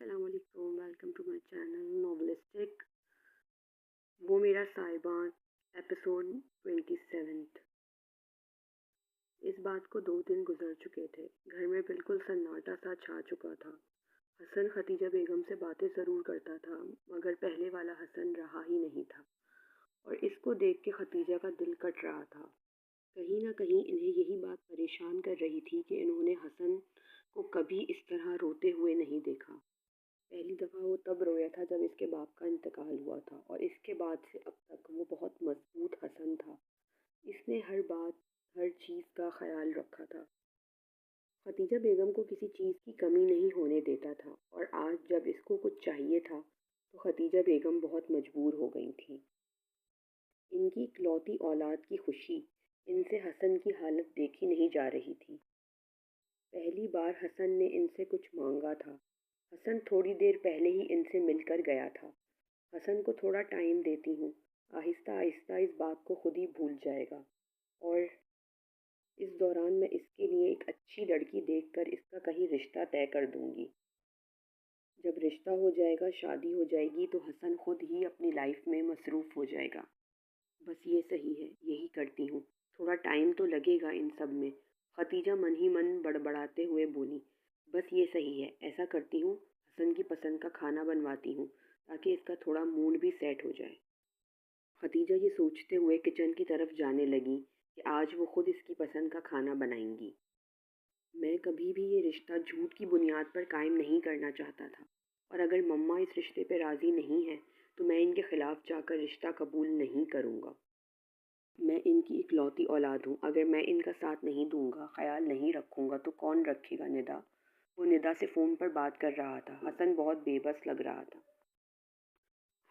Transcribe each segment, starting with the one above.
अस्सलाम वालेकुम, welcome to my channel नॉवलिस्टिक। वो मेरा साहिबान एपिसोड 27। इस बात को 2 दिन गुजर चुके थे। घर में बिल्कुल सन्नाटा सा छा चुका था। हसन खतीजा बेगम से बातें ज़रूर करता था, मगर पहले वाला हसन रहा ही नहीं था। और इसको देख के खतीजा का दिल कट रहा था। कहीं ना कहीं इन्हें यही बात परेशान कर रही थी कि इन्होंने हसन को कभी इस तरह रोते हुए नहीं देखा। पहली दफ़ा वो तब रोया था जब इसके बाप का इंतकाल हुआ था, और इसके बाद से अब तक वो बहुत मजबूत हसन था। इसने हर बात, हर चीज़ का ख्याल रखा था। खतीजा बेगम को किसी चीज़ की कमी नहीं होने देता था, और आज जब इसको कुछ चाहिए था तो खतीजा बेगम बहुत मजबूर हो गई थी। इनकी इकलौती औलाद की खुशी, इनसे हसन की हालत देखी नहीं जा रही थी। पहली बार हसन ने इनसे कुछ मांगा था। हसन थोड़ी देर पहले ही इनसे मिलकर गया था। हसन को थोड़ा टाइम देती हूँ, आहिस्ता आहिस्ता इस बात को खुद ही भूल जाएगा, और इस दौरान मैं इसके लिए एक अच्छी लड़की देखकर इसका कहीं रिश्ता तय कर दूंगी। जब रिश्ता हो जाएगा, शादी हो जाएगी, तो हसन खुद ही अपनी लाइफ में मसरूफ़ हो जाएगा। बस ये सही है, यही करती हूँ। थोड़ा टाइम तो लगेगा इन सब में, खतीजा मन ही मन बड़बड़ाते हुए बोली। बस ये सही है, ऐसा करती हूँ, हसन की पसंद का खाना बनवाती हूँ ताकि इसका थोड़ा मूड भी सेट हो जाए। खतीजा ये सोचते हुए किचन की तरफ जाने लगी कि आज वो खुद इसकी पसंद का खाना बनाएंगी। मैं कभी भी ये रिश्ता झूठ की बुनियाद पर कायम नहीं करना चाहता था, और अगर मम्मा इस रिश्ते पर राज़ी नहीं है तो मैं इनके खिलाफ जाकर रिश्ता कबूल नहीं करूँगा। मैं इनकी इकलौती औलाद हूँ। अगर मैं इनका साथ नहीं दूंगा, ख्याल नहीं रखूँगा, तो कौन रखेगा? निदा। वो निदा से फ़ोन पर बात कर रहा था। हसन बहुत बेबस लग रहा था।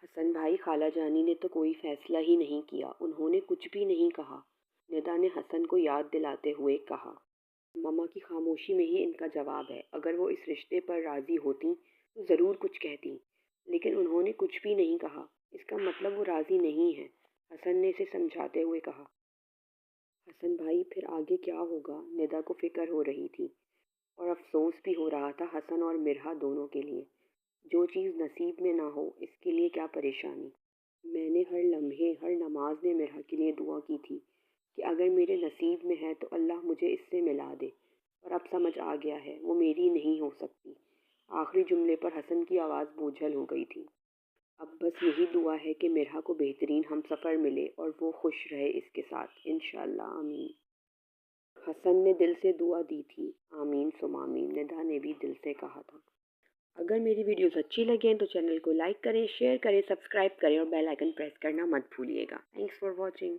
हसन भाई, खाला जानी ने तो कोई फैसला ही नहीं किया, उन्होंने कुछ भी नहीं कहा, निदा ने हसन को याद दिलाते हुए कहा। मम्मा की खामोशी में ही इनका जवाब है। अगर वो इस रिश्ते पर राज़ी होती तो ज़रूर कुछ कहती, लेकिन उन्होंने कुछ भी नहीं कहा। इसका मतलब वो राज़ी नहीं है, हसन ने इसे समझाते हुए कहा। हसन भाई, फिर आगे क्या होगा? निदा को फिक्र हो रही थी, और अफसोस भी हो रहा था हसन और मिरहा दोनों के लिए। जो चीज़ नसीब में ना हो, इसके लिए क्या परेशानी। मैंने हर लम्हे, हर नमाज में मिरहा के लिए दुआ की थी कि अगर मेरे नसीब में है तो अल्लाह मुझे इससे मिला दे, और अब समझ आ गया है वो मेरी नहीं हो सकती। आखिरी जुमले पर हसन की आवाज़ बोझल हो गई थी। अब बस यही दुआ है कि मिरहा को बेहतरीन हम सफ़र मिले और वो खुश रहे इसके साथ, इंशाअल्लाह, आमीन। हसन ने दिल से दुआ दी थी। आमीन सुम आमीन, निदा ने भी दिल से कहा था। अगर मेरी वीडियोस अच्छी लगें तो चैनल को लाइक करें, शेयर करें, सब्सक्राइब करें और बेल आइकन प्रेस करना मत भूलिएगा। Thanks for watching.